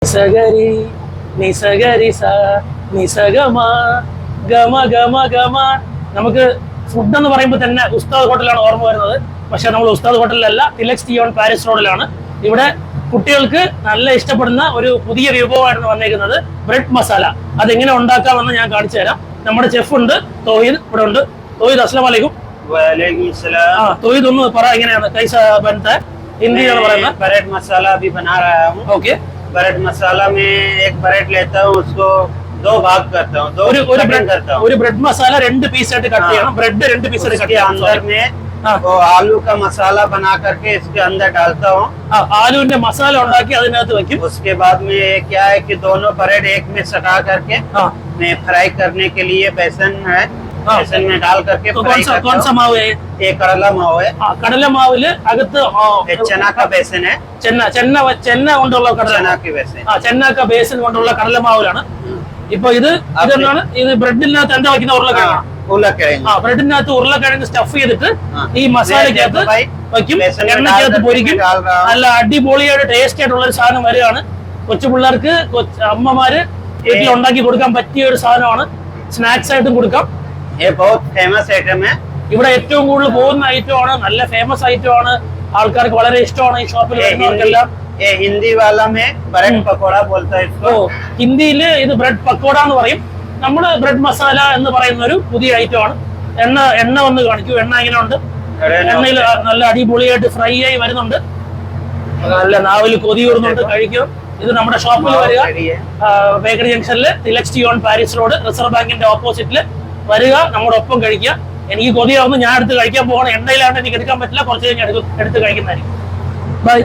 നിസഗരി നിസഗരി സ നിസഗമ ഗമ ഗമ ഗമ. നമുക്ക് ഫുഡ് എന്ന് പറയുമ്പോൾ തന്നെ ഉസ്താദ് ഹോട്ടലാണ് ഓർമ്മ വരുന്നത്. പക്ഷെ നമ്മൾ ഉസ്താദ് ഹോട്ടലിലല്ല, തിലക്സ് ടി ഓൺ പാരിസ് റോഡിലാണ്. ഇവിടെ കുട്ടികൾക്ക് നല്ല ഇഷ്ടപ്പെടുന്ന ഒരു പുതിയ വിഭവമായിരുന്നു വന്നേക്കുന്നത്, ബ്രെഡ് മസാല. അതെങ്ങനെ ഉണ്ടാക്കാമെന്ന് ഞാൻ കാണിച്ചു തരാം. നമ്മുടെ ചെഫ് ഉണ്ട്, തോഹിദ് ഇവിടെ ഉണ്ട്. തോഹിദ്, അസ്സലാമു അലൈക്കും. തോഹിദ് ഒന്ന് പറ, എങ്ങനെയാണ് കൈസ ബനത है? हिंदी में बताना। ब्रेड मसाला भी बना रहा हूँ। ओके। ब्रेड मसाला में एक ब्रेड लेता हूँ, उसको दो भाग करता हूँ, दो कटिंग करता हूँ। ഒരു ബ്രെഡ് മസാല രണ്ട് പീസ് ആയിട്ട് കട്ട് ചെയ്യണം. ബ്രെഡ് രണ്ട് പീസ് ആയിട്ട് കട്ട് ചെയ്യണം. अंदर में वो आलू का मसाला बना करके इसके अंदर डालता हूँ। ആലുവിന്റെ മസാല ഉണ്ടാക്കി അതിനകത്ത് വെക്കും. उसके बाद में क्या है कि दोनों ब्रेड एक में सटा करके मैं फ्राई करने के लिए बेसन है, बेसन में डाल करके फ्राई करता हूँ। कौन सा माव है? ये कड़ला माव है। കടല മാവില് അകത്ത് ये चना का बेसन है। ചെന്ന കൊണ്ടുള്ള കടല, चना की बेसन। ചെന്നക്ക ബേസിൻ കൊണ്ടുള്ള കടലമാവിലാണ്. ഇപ്പൊ ഇതെന്താണ്? ഇത് ബ്രെഡിനകത്ത് എന്താ വയ്ക്കുന്ന? ഉരുളക്കിഴങ്ങ്. ബ്രെഡിനകത്ത് ഉരുളക്കിഴങ്ങ് സ്റ്റഫ് ചെയ്തിട്ട് ഈ മസാലക്കകത്ത് വയ്ക്കും, എണ്ണക്കകത്ത് പൊരിക്കും. നല്ല അടിപൊളിയായിട്ട് ടേസ്റ്റ് ആയിട്ടുള്ള ഒരു സാധനം വരികയാണ്. കൊച്ചു പിള്ളേർക്ക് അമ്മമാര് വീട്ടിൽ ഉണ്ടാക്കി കൊടുക്കാൻ പറ്റിയ ഒരു സാധനമാണ്. സ്നാക്സ് ആയിട്ടും കൊടുക്കാം. ഇവിടെ ഏറ്റവും കൂടുതൽ പോകുന്ന ഐറ്റമാണ്, നല്ല ഫേമസ് ഐറ്റമാണ്, ആൾക്കാർക്ക് വളരെ ഇഷ്ടമാണ്. ഈ ഷോപ്പിൽ വരുന്നവർക്കെല്ലാം ഹിന്ദി ഹിന്ദിയില് ഇത് ബ്രെഡ് പക്കോട എന്ന് പറയും. നമ്മള് ബ്രെഡ് മസാല എന്ന് പറയുന്ന ഒരു പുതിയ ഐറ്റമാണ്. എണ്ണ ഒന്ന് കാണിക്കൂ. എണ്ണ എങ്ങനെ ഉണ്ട്? എണ്ണയിൽ നല്ല അടിപൊളിയായിട്ട് ഫ്രൈ ആയി വരുന്നുണ്ട്. നല്ല നാവിൽ കൊതി ഊർന്നുണ്ട്. കഴിക്കും. ഇത് നമ്മുടെ ഷോപ്പിൽ വരിക, ബേക്കറി ജംഗ്ഷനില്, Thilaks tea on Paris road, reserve ബാങ്കിന്റെ ഓപ്പോസിറ്റില് വരിക, നമ്മുടെ ഒപ്പം കഴിക്കുക. എനിക്ക് കൊതിയാവുന്നു, ഞാൻ എടുത്ത് കഴിക്കാൻ പോകണം. എണ്ണയിലാണ്, എനിക്ക് എടുക്കാൻ പറ്റില്ല. കുറച്ച് കഴിഞ്ഞ് എടുത്ത് കഴിക്കുന്നതായിരിക്കും. ബൈ.